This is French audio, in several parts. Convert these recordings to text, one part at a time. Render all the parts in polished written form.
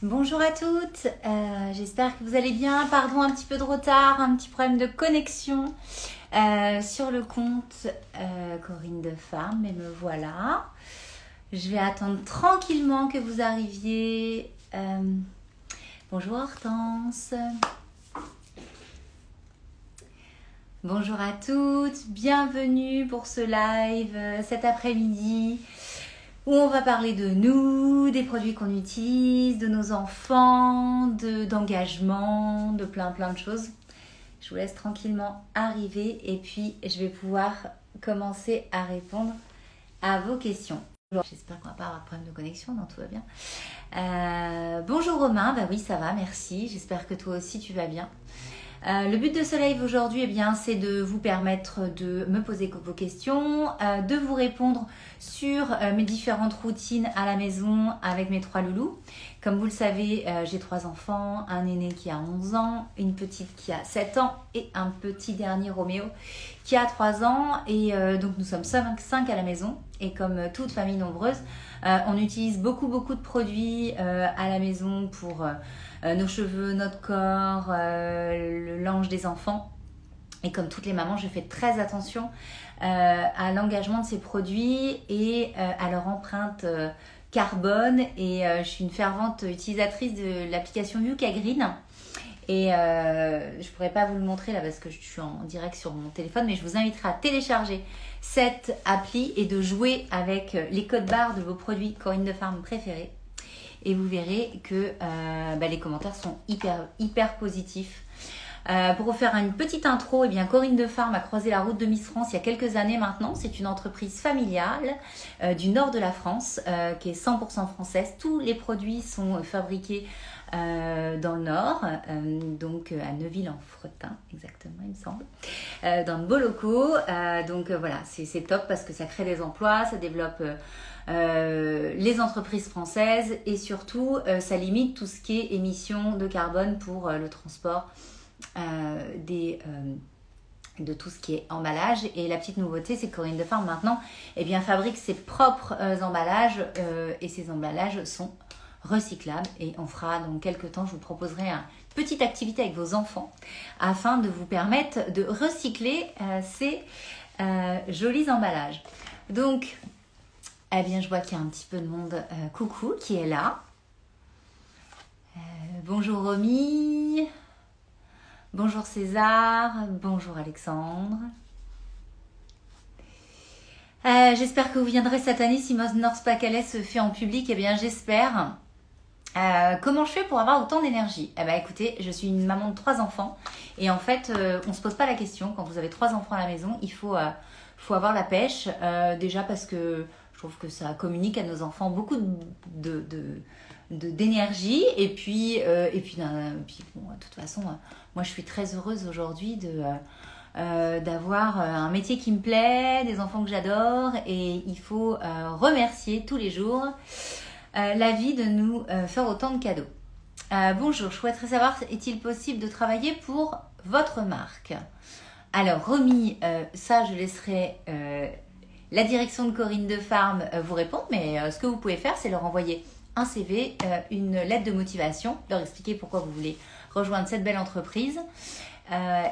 Bonjour à toutes, j'espère que vous allez bien. Pardon, un petit peu de retard, un petit problème de connexion sur le compte Corinne de Farm, mais me voilà. Je vais attendre tranquillement que vous arriviez. Bonjour Hortense. Bonjour à toutes, bienvenue pour ce live cet après-midi où on va parler de nous, des produits qu'on utilise, de nos enfants, d'engagement, de plein de choses. Je vous laisse tranquillement arriver et puis je vais pouvoir commencer à répondre à vos questions. J'espère qu'on va pas avoir de problème de connexion, non, tout va bien. Bonjour Romain, bah oui ça va, merci, j'espère que toi aussi tu vas bien. Le but de ce live aujourd'hui, c'est de vous permettre de me poser vos questions, de vous répondre sur mes différentes routines à la maison avec mes 3 loulous. Comme vous le savez, j'ai 3 enfants, un aîné qui a 11 ans, une petite qui a 7 ans et un petit dernier Roméo qui a 3 ans. Et donc nous sommes 5 à la maison et comme toute famille nombreuse, on utilise beaucoup de produits à la maison pour nos cheveux, notre corps, le linge des enfants. Et comme toutes les mamans, je fais très attention à l'engagement de ces produits et à leur empreinte carbone. Et je suis une fervente utilisatrice de l'application Yucca Green. Et je pourrais pas vous le montrer là parce que je suis en direct sur mon téléphone, mais je vous inviterai à télécharger cette appli et de jouer avec les codes barres de vos produits Corinne de Farm préférés. Et vous verrez que les commentaires sont hyper positifs. Pour vous faire une petite intro, Corinne de Farm a croisé la route de Miss France il y a quelques années maintenant. C'est une entreprise familiale du nord de la France qui est 100% française. Tous les produits sont fabriqués dans le nord, donc à Neuville-en-Fretin, exactement, il me semble, dans de beaux locaux. Voilà, c'est top parce que ça crée des emplois, ça développe les entreprises françaises et surtout ça limite tout ce qui est émissions de carbone pour le transport de tout ce qui est emballage. Et la petite nouveauté, c'est que Corinne de Farm maintenant fabrique ses propres emballages et ces emballages sont recyclables. Et on fera dans quelques temps, je vous proposerai une petite activité avec vos enfants afin de vous permettre de recycler ces jolis emballages. Donc je vois qu'il y a un petit peu de monde coucou qui est là. Bonjour Romy. Bonjour César. Bonjour Alexandre. J'espère que vous viendrez cette année si North-Pas-de-Calais se fait en public. J'espère. Comment je fais pour avoir autant d'énergie? Écoutez, je suis une maman de 3 enfants et en fait, on ne se pose pas la question. Quand vous avez 3 enfants à la maison, il faut avoir la pêche. Déjà parce que je trouve que ça communique à nos enfants beaucoup d'énergie et puis de toute façon, moi je suis très heureuse aujourd'hui d'avoir un métier qui me plaît, des enfants que j'adore et il faut remercier tous les jours la vie de nous faire autant de cadeaux. Bonjour, je souhaiterais savoir, est-il possible de travailler pour votre marque? Alors Romy, ça je laisserai la direction de Corinne de Farm vous répondre, mais ce que vous pouvez faire, c'est leur envoyer un CV, une lettre de motivation, leur expliquer pourquoi vous voulez rejoindre cette belle entreprise.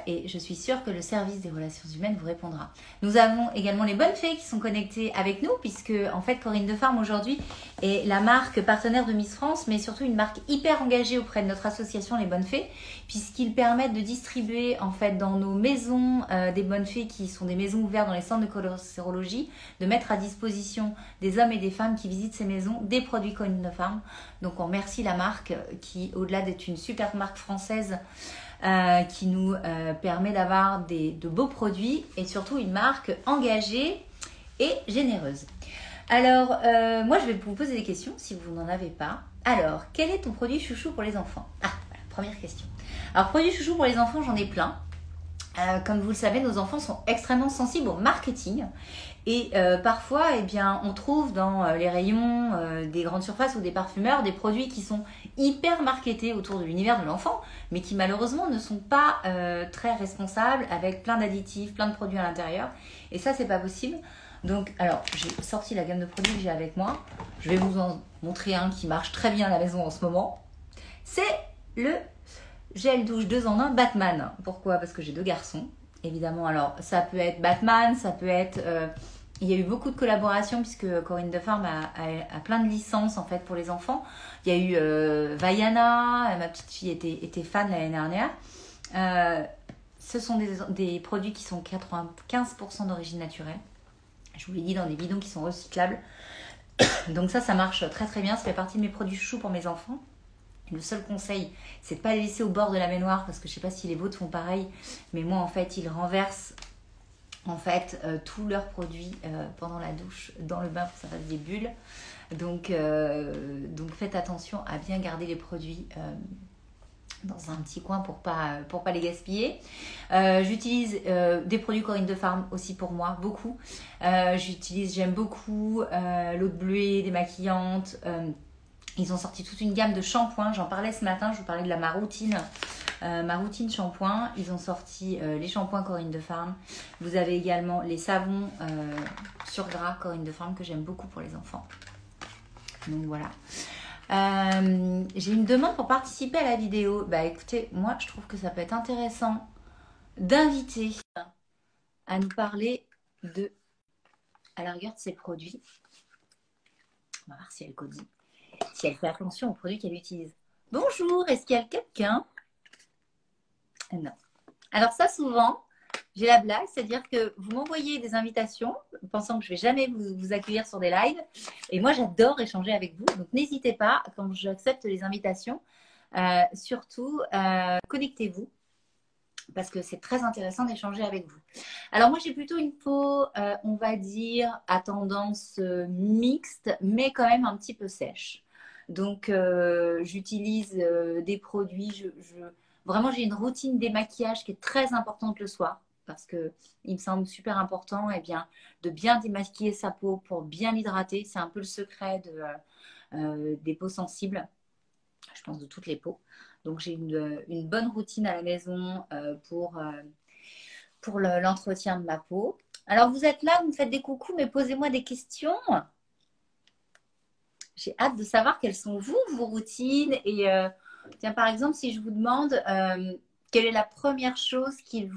Et je suis sûre que le service des relations humaines vous répondra. Nous avons également les bonnes fées qui sont connectées avec nous puisque en fait Corinne de Farm aujourd'hui est la marque partenaire de Miss France mais surtout une marque hyper engagée auprès de notre association Les Bonnes Fées puisqu'ils permettent de distribuer en fait dans nos maisons des bonnes fées qui sont des maisons ouvertes dans les centres de cancérologie, de mettre à disposition des hommes et des femmes qui visitent ces maisons des produits Corinne de Farm. Donc on remercie la marque qui au-delà d'être une super marque française qui nous permet d'avoir de beaux produits et surtout une marque engagée et généreuse. Alors, moi je vais vous poser des questions si vous n'en avez pas. Alors, quel est ton produit chouchou pour les enfants? Voilà, première question. Alors, produit chouchou pour les enfants, j'en ai plein. Comme vous le savez, nos enfants sont extrêmement sensibles au marketing et parfois on trouve dans les rayons des grandes surfaces ou des parfumeurs des produits qui sont hyper marketés autour de l'univers de l'enfant mais qui malheureusement ne sont pas très responsables avec plein d'additifs, plein de produits à l'intérieur et ça c'est pas possible. Donc alors j'ai sorti la gamme de produits que j'ai avec moi, je vais vous en montrer un qui marche très bien à la maison en ce moment. c'est le gel douche 2 en 1 Batman. Pourquoi? Parce que j'ai 2 garçons, évidemment. Alors, ça peut être Batman, ça peut être... il y a eu beaucoup de collaborations puisque Corinne Defarme a plein de licences en fait pour les enfants. Il y a eu Vaiana, ma petite fille était fan l'année dernière. Ce sont des produits qui sont 95% d'origine naturelle. Je vous l'ai dit, dans des bidons qui sont recyclables. Donc ça marche très très bien. Ça fait partie de mes produits chouchous pour mes enfants. Le seul conseil, c'est de ne pas les laisser au bord de la baignoire parce que je ne sais pas si les vôtres font pareil. Mais moi, en fait, ils renversent tous leurs produits pendant la douche dans le bain pour que ça fasse des bulles. Donc faites attention à bien garder les produits dans un petit coin pour pas les gaspiller. J'utilise des produits Corinne Defarme aussi pour moi, beaucoup. J'aime beaucoup l'eau de bleuet, démaquillante. Ils ont sorti toute une gamme de shampoings. J'en parlais ce matin, je vous parlais de ma routine shampoing. Ils ont sorti les shampoings Corinne Defarme. Vous avez également les savons sur gras Corinne Defarme que j'aime beaucoup pour les enfants. Donc voilà. J'ai une demande pour participer à la vidéo. Bah écoutez, moi je trouve que ça peut être intéressant d'inviter à nous parler à la rigueur de ces produits. On va voir si elle codie, si elle fait attention aux produits qu'elle utilise. Bonjour, est-ce qu'il y a quelqu'un? Non. Alors ça souvent, j'ai la blague, c'est-à-dire que vous m'envoyez des invitations, pensant que je ne vais jamais vous accueillir sur des lives. Et moi, j'adore échanger avec vous. Donc, n'hésitez pas, quand j'accepte les invitations, surtout, connectez-vous. Parce que c'est très intéressant d'échanger avec vous. Alors, moi, j'ai plutôt une peau, on va dire, à tendance mixte, mais quand même un petit peu sèche. Donc, j'utilise des produits. Vraiment, j'ai une routine démaquillage qui est très importante le soir. Parce qu'il me semble super important de bien démaquiller sa peau pour bien l'hydrater. C'est un peu le secret des peaux sensibles, je pense de toutes les peaux. Donc j'ai une bonne routine à la maison pour l'entretien de ma peau. Alors vous êtes là, vous me faites des coucous, mais posez-moi des questions. J'ai hâte de savoir quelles sont vos routines. Et tiens, par exemple, si je vous demande quelle est la première chose qui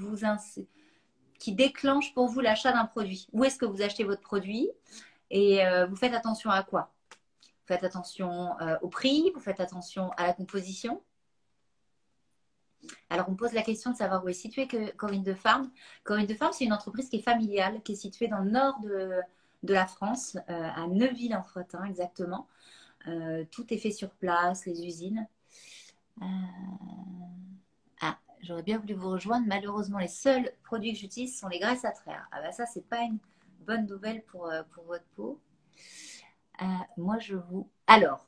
déclenche pour vous l'achat d'un produit. Où est-ce que vous achetez votre produit et vous faites attention à quoi? Vous faites attention au prix, vous faites attention à la composition. Alors, on pose la question de savoir où est située Corinne Defarme. Corinne Defarme, c'est une entreprise qui est familiale, qui est située dans le nord de la France, à Neuville-en-Frotin exactement. Tout est fait sur place, les usines. J'aurais bien voulu vous rejoindre. Malheureusement, les seuls produits que j'utilise sont les graisses à traire. Ah bah ça, c'est pas une bonne nouvelle pour votre peau. Moi, Alors,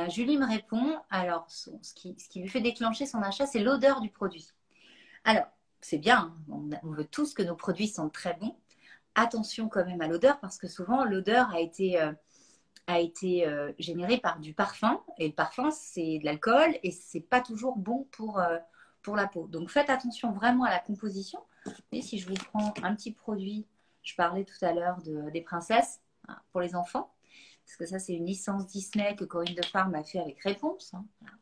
Julie me répond. Alors, ce qui lui fait déclencher son achat, c'est l'odeur du produit. Alors, c'est bien. On veut tous que nos produits sentent très bons. Attention quand même à l'odeur parce que souvent, l'odeur a été générée par du parfum. Et le parfum, c'est de l'alcool et c'est pas toujours bon pour la peau. Donc, faites attention vraiment à la composition. Et si je vous prends un petit produit, je parlais tout à l'heure des princesses pour les enfants. Parce que ça, c'est une licence Disney que Corinne Defarme a fait avec Réponse. Voilà.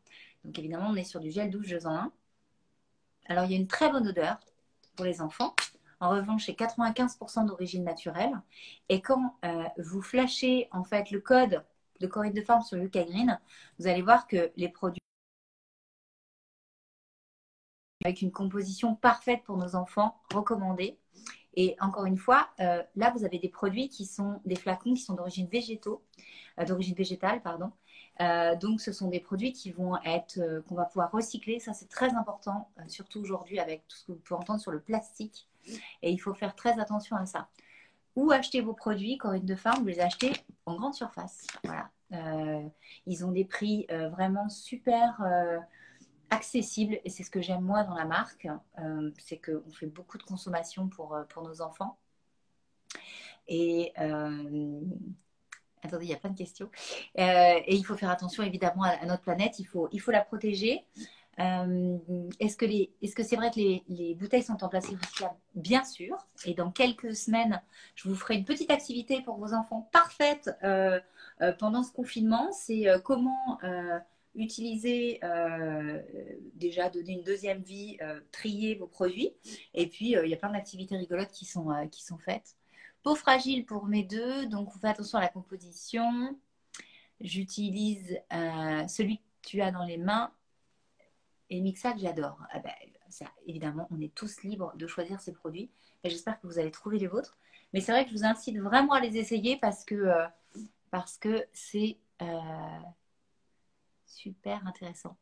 Donc, évidemment, on est sur du gel douche 2 en 1. Alors, il y a une très bonne odeur pour les enfants. En revanche, c'est 95% d'origine naturelle. Et quand vous flashez, en fait, le code de Corinne Defarme sur Yucca Green, vous allez voir que les produits avec une composition parfaite pour nos enfants, recommandée. Et encore une fois, là, vous avez des produits qui sont des flacons qui sont d'origine végétale, pardon. Donc, ce sont des produits qui vont qu'on va pouvoir recycler. Ça, c'est très important, surtout aujourd'hui avec tout ce que vous pouvez entendre sur le plastique. Et il faut faire très attention à ça. Où acheter vos produits, Corinne Defarme, vous les achetez en grande surface. Voilà. Ils ont des prix vraiment super accessible et c'est ce que j'aime moi dans la marque, c'est qu'on fait beaucoup de consommation pour nos enfants et attendez, il y a plein de questions et il faut faire attention évidemment à notre planète, il faut la protéger. Est-ce que c'est vrai que les bouteilles sont en plastique recyclable? Bien sûr, et dans quelques semaines je vous ferai une petite activité pour vos enfants parfaite pendant ce confinement, c'est comment utilisez, déjà donner une deuxième vie, trier vos produits. Et puis, il y a plein d'activités rigolotes qui sont faites. Peau fragile pour mes deux, donc faites attention à la composition. J'utilise celui que tu as dans les mains et Mixa que j'adore. Ah ben, ça, évidemment, on est tous libres de choisir ces produits et j'espère que vous allez trouver les vôtres. Mais c'est vrai que je vous incite vraiment à les essayer parce que c'est super intéressant.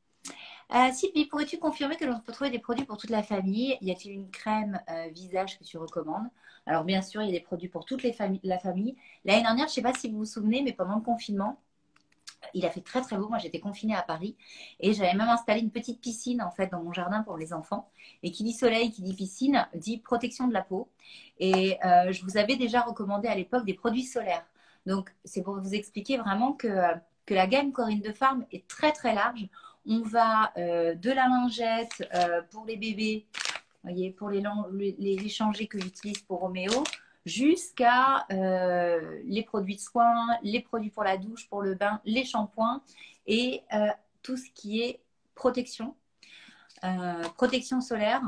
Sylvie, pourrais-tu confirmer que l'on peut trouver des produits pour toute la famille? Y a-t-il une crème visage que tu recommandes? Alors bien sûr, il y a des produits pour toute la famille. L'année dernière, je ne sais pas si vous vous souvenez, mais pendant le confinement, il a fait très très beau. Moi, j'étais confinée à Paris et j'avais même installé une petite piscine en fait dans mon jardin pour les enfants. Et qui dit soleil, qui dit piscine, dit protection de la peau. Et je vous avais déjà recommandé à l'époque des produits solaires. Donc, c'est pour vous expliquer vraiment que la gamme Corinne de Farm est très très large. On va de la lingette pour les bébés, voyez, pour les changés que j'utilise pour Roméo, jusqu'à les produits de soins, les produits pour la douche, pour le bain, les shampoings et tout ce qui est protection, protection solaire.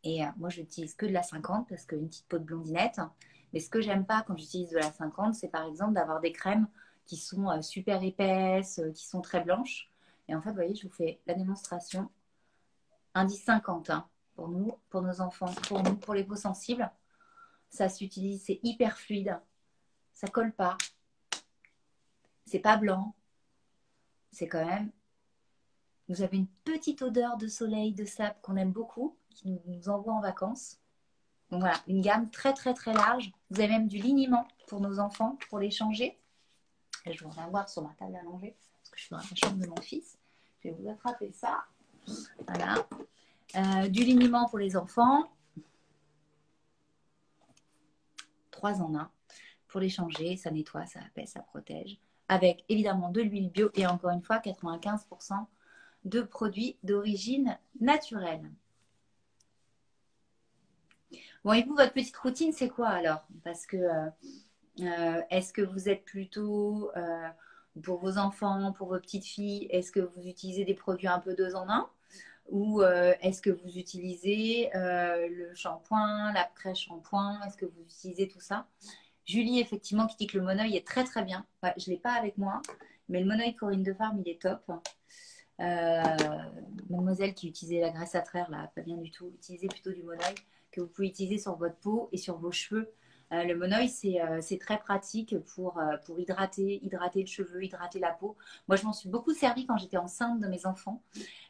Et moi, je n'utilise que de la 50 parce qu'une petite peau de blondinette. Mais ce que j'aime pas quand j'utilise de la 50, c'est par exemple d'avoir des crèmes qui sont super épaisses, qui sont très blanches. Et en fait, vous voyez, je vous fais la démonstration. Indice 50, hein, pour nous, pour nos enfants, pour nous, pour les peaux sensibles. Ça s'utilise, c'est hyper fluide. Ça colle pas. C'est pas blanc. C'est quand même... Vous avez une petite odeur de soleil, de sable qu'on aime beaucoup, qui nous envoie en vacances. Donc voilà, une gamme très très très large. Vous avez même du liniment pour nos enfants, pour les changer. Et je vais en avoir sur ma table à manger, parce que je suis dans la chambre de mon fils. Je vais vous attraper ça. Voilà. Du liniment pour les enfants. 3 en 1 pour les changer. Ça nettoie, ça apaise, ça protège. Avec évidemment de l'huile bio et encore une fois 95% de produits d'origine naturelle. Bon, et vous, votre petite routine, c'est quoi alors? Parce que est-ce que vous êtes plutôt pour vos enfants, pour vos petites filles, est-ce que vous utilisez des produits un peu 2 en 1? Ou est-ce que vous utilisez le shampoing, l'après-shampoing? Est-ce que vous utilisez tout ça? Julie, effectivement, qui dit que le monoeil est très très bien. Ouais, je ne l'ai pas avec moi, mais le monoeil Corinne de Farm, il est top. Mademoiselle qui utilisait la graisse à traire, là, pas bien du tout. Utilisez plutôt du monoeil que vous pouvez utiliser sur votre peau et sur vos cheveux. Le monoeil, c'est très pratique pour hydrater le cheveu, hydrater la peau. Moi, je m'en suis beaucoup servi quand j'étais enceinte de mes enfants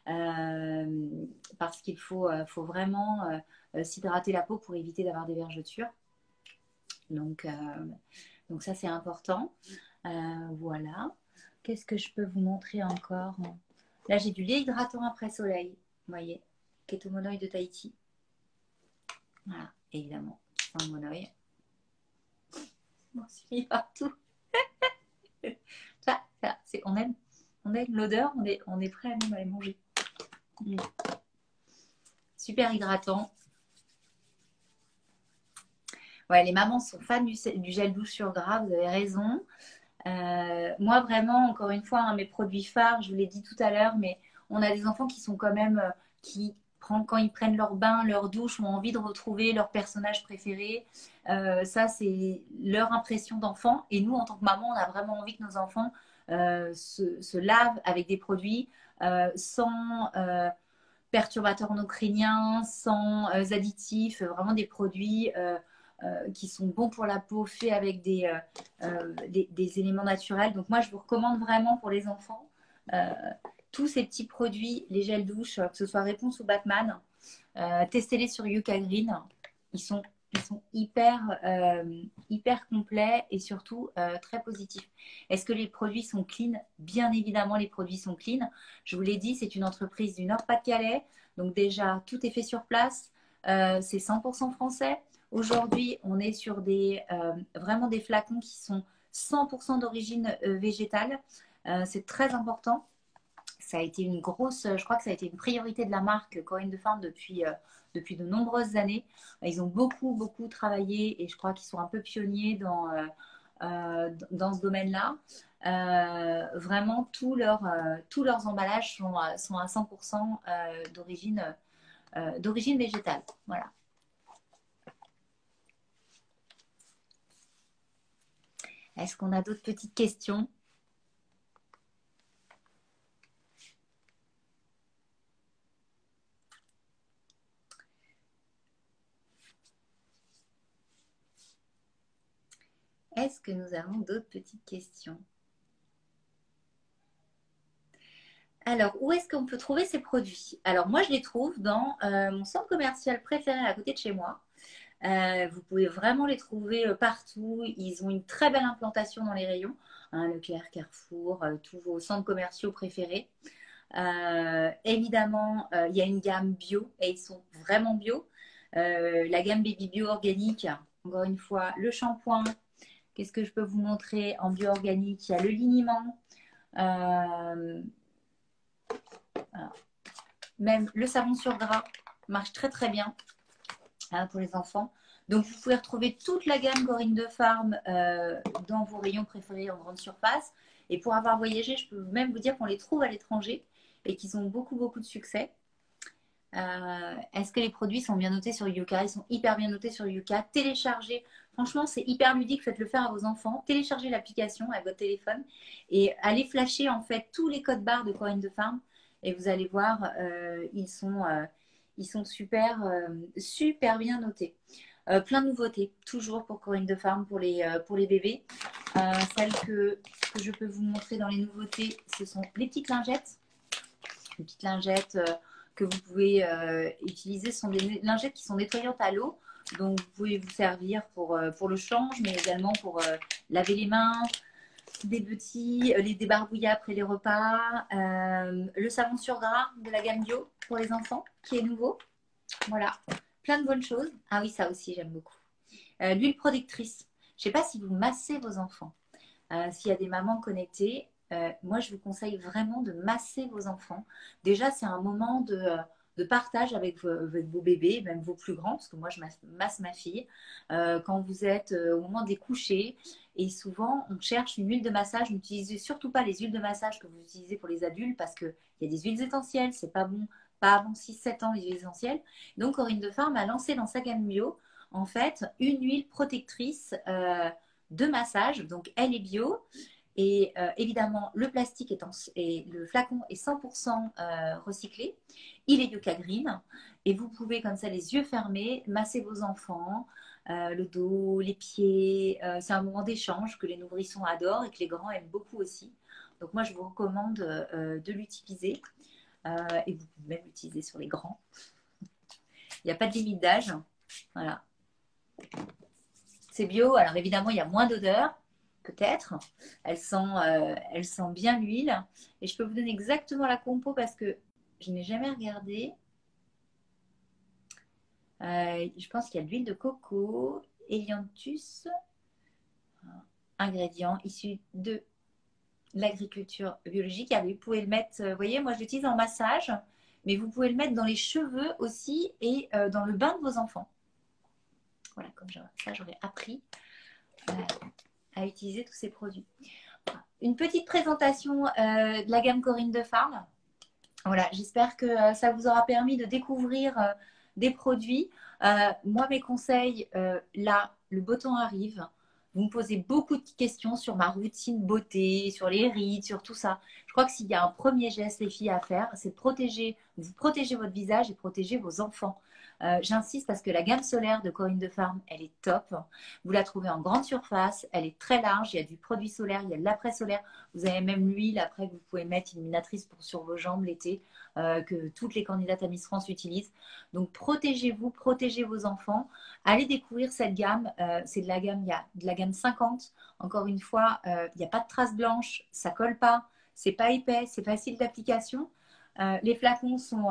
parce qu'il faut vraiment s'hydrater la peau pour éviter d'avoir des vergetures. Donc ça, c'est important. Voilà. Qu'est-ce que je peux vous montrer encore? Là, j'ai du lait hydratant après soleil. Vous voyez, Keto Monoeil de Tahiti. Voilà, évidemment, sans monoeil. On suit partout. Ça, on aime l'odeur, on est prêt à même aller manger. Super hydratant. Ouais, les mamans sont fans du gel douche sur gras, vous avez raison. Moi, vraiment, encore une fois, hein, mes produits phares, je vous l'ai dit tout à l'heure, mais on a des enfants qui sont quand même, quand ils prennent leur bain, leur douche, ont envie de retrouver leur personnage préféré. Ça, c'est leur impression d'enfant. Et nous, en tant que maman, on a vraiment envie que nos enfants se lavent avec des produits sans perturbateurs endocriniens, sans additifs, vraiment des produits qui sont bons pour la peau, faits avec des éléments naturels. Donc moi, je vous recommande vraiment pour les enfants tous ces petits produits, les gels douche, que ce soit Réponse ou Batman. Testez-les sur Yuka Green. Ils sont hyper complets et surtout très positifs. Est-ce que les produits sont clean? Bien évidemment, les produits sont clean. Je vous l'ai dit, c'est une entreprise du Nord-Pas-de-Calais. Donc déjà, tout est fait sur place. C'est 100% français. Aujourd'hui, on est sur vraiment des flacons qui sont 100% d'origine végétale. C'est très important. Ça a été je crois que ça a été une priorité de la marque Corinne de Farm depuis de nombreuses années. Ils ont beaucoup travaillé et je crois qu'ils sont un peu pionniers dans ce domaine-là. Vraiment, tous leurs emballages sont à 100% d'origine végétale. Voilà. Est-ce qu'on a d'autres petites questions? Est-ce que nous avons d'autres petites questions? Alors, où est-ce qu'on peut trouver ces produits? Alors, moi, je les trouve dans mon centre commercial préféré à côté de chez moi. Vous pouvez vraiment les trouver partout. Ils ont une très belle implantation dans les rayons. Hein, Leclerc, Carrefour, tous vos centres commerciaux préférés. Évidemment, il y a une gamme bio et ils sont vraiment bio. La gamme Baby Bio organique, encore une fois, le shampoing. Qu'est-ce que je peux vous montrer en bio organique? Il y a le liniment. Euh, Même le savon sur gras marche très très bien pour les enfants. Donc vous pouvez retrouver toute la gamme Corinne de Farm dans vos rayons préférés en grande surface. Et pour avoir voyagé, je peux même vous dire qu'on les trouve à l'étranger et qu'ils ont beaucoup de succès. Est-ce que les produits sont bien notés sur Yuka? Ils sont hyper bien notés sur Yuka. Téléchargez. Franchement, c'est hyper ludique. Faites-le faire à vos enfants. Téléchargez l'application avec votre téléphone et allez flasher en fait tous les codes barres de Corinne de Farm. Et vous allez voir, ils sont super bien notés. Plein de nouveautés, toujours pour Corinne de Farm, pour les bébés. Celles que je peux vous montrer dans les nouveautés, ce sont les petites lingettes. Les petites lingettes que vous pouvez utiliser. Ce sont des lingettes qui sont nettoyantes à l'eau. Donc, vous pouvez vous servir pour le change, mais également pour laver les mains, des petits, les débarbouiller après les repas. Le savon sur gras de la gamme bio pour les enfants, qui est nouveau. Voilà, plein de bonnes choses. Ah oui, ça aussi, j'aime beaucoup. L'huile protectrice. Je ne sais pas si vous massez vos enfants. S'il y a des mamans connectées, moi, je vous conseille vraiment de masser vos enfants. Déjà, c'est un moment de partage avec vos bébés, même vos plus grands, parce que moi, je masse ma fille. Quand vous êtes au moment des couchers, et souvent, on cherche une huile de massage. N'utilisez surtout pas les huiles de massage que vous utilisez pour les adultes, parce qu'il y a des huiles essentielles, c'est pas bon, pas avant 6-7 ans, les huiles essentielles. Donc, Corinne de Farm a lancé dans sa gamme bio, en fait, une huile protectrice de massage. Donc, elle est bio. Et évidemment, le plastique et le flacon est 100% recyclé. Il est Yucca Green. Et vous pouvez, comme ça, les yeux fermés, masser vos enfants, le dos, les pieds. C'est un moment d'échange que les nourrissons adorent et que les grands aiment beaucoup aussi. Donc, moi, je vous recommande de l'utiliser. Et vous pouvez même l'utiliser sur les grands. Il n'y a pas de limite d'âge. Voilà. C'est bio. Alors, évidemment, il y a moins d'odeur. Peut-être. Elle sent bien l'huile. Et je peux vous donner exactement la compo parce que je n'ai jamais regardé. Je pense qu'il y a de l'huile de coco, Helianthus, ingrédients issus de l'agriculture biologique. Ah, vous pouvez le mettre, vous voyez, moi je l'utilise en massage, mais vous pouvez le mettre dans les cheveux aussi et dans le bain de vos enfants. Voilà, comme ça j'aurais appris à utiliser tous ces produits. Une petite présentation de la gamme Corinne de Farm. Voilà, j'espère que ça vous aura permis de découvrir des produits. Moi, mes conseils, là, le beau temps arrive. Vous me posez beaucoup de questions sur ma routine beauté, sur les rides, sur tout ça. Je crois que s'il y a un premier geste, les filles, à faire, c'est de vous protéger votre visage et protéger vos enfants. J'insiste parce que la gamme solaire de Corinne de Farm, elle est top. Vous la trouvez en grande surface, elle est très large, il y a du produit solaire, il y a de l'après-solaire. Vous avez même l'huile après que vous pouvez mettre illuminatrice sur vos jambes l'été, que toutes les candidates à Miss France utilisent. Donc protégez-vous, protégez vos enfants. Allez découvrir cette gamme. C'est de la gamme, il y a de la gamme 50. Encore une fois, il n'y a pas de traces blanches, ça colle pas, c'est pas épais, c'est facile d'application. Les flacons sont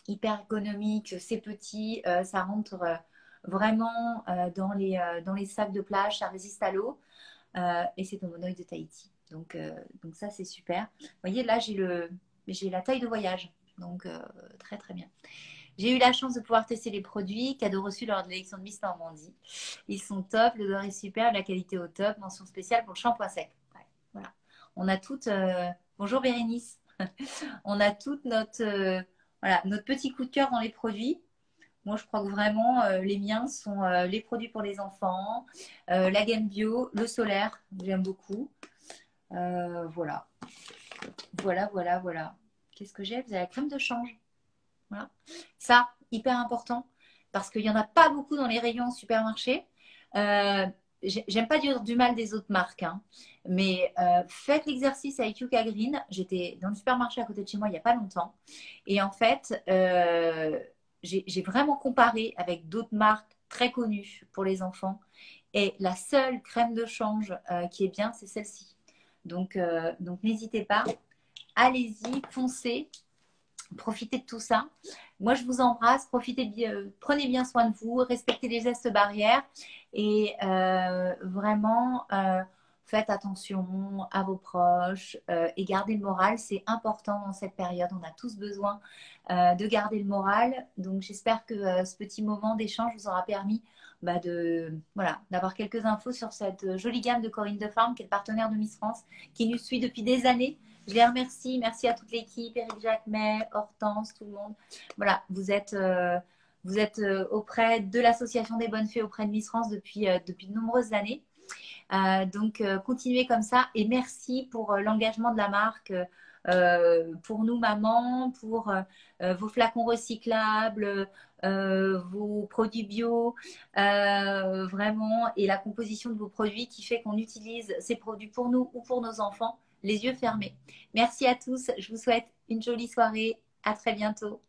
hyper ergonomiques, c'est petit, ça rentre vraiment dans les sacs de plage, ça résiste à l'eau et c'est au monoï de Tahiti. Donc ça c'est super. Vous voyez là j'ai la taille de voyage, donc très très bien. J'ai eu la chance de pouvoir tester les produits. Cadeau reçu lors de l'élection de Miss Normandie. Ils sont top, l'odeur est super, la qualité au top. Mention spéciale pour le shampoing sec. Ouais, voilà. On a toutes. Bonjour Bérénice. On a toutes voilà, notre petit coup de cœur dans les produits. Moi, je crois que vraiment, les miens sont les produits pour les enfants, la gamme bio, le solaire, j'aime beaucoup. Voilà. Voilà, voilà, voilà. Qu'est-ce que j'ai? Vous avez la crème de change. Voilà. Ça, hyper important, parce qu'il n'y en a pas beaucoup dans les rayons supermarchés. Euh, J'aime pas dire du mal des autres marques, hein, mais faites l'exercice avec Yuka Green. J'étais dans le supermarché à côté de chez moi il n'y a pas longtemps. Et en fait, j'ai vraiment comparé avec d'autres marques très connues pour les enfants. Et la seule crème de change qui est bien, c'est celle-ci. Donc n'hésitez pas, allez-y, foncez. Profitez de tout ça. Moi, je vous embrasse. Profitez bien, prenez bien soin de vous, respectez les gestes barrières et vraiment faites attention à vos proches et gardez le moral. C'est important dans cette période. On a tous besoin de garder le moral. Donc, j'espère que ce petit moment d'échange vous aura permis voilà, d'avoir quelques infos sur cette jolie gamme de Corinne de Farm, qui est le partenaire de Miss France, qui nous suit depuis des années. Je les remercie. Merci à toute l'équipe, Eric Jacquemet, Hortense, tout le monde. Voilà, vous êtes auprès de l'Association des Bonnes Fées auprès de Miss France depuis de nombreuses années. Continuez comme ça. Et merci pour l'engagement de la marque, pour nous, maman, pour vos flacons recyclables, vos produits bio, vraiment, et la composition de vos produits qui fait qu'on utilise ces produits pour nous ou pour nos enfants, les yeux fermés. Merci à tous. Je vous souhaite une jolie soirée. À très bientôt.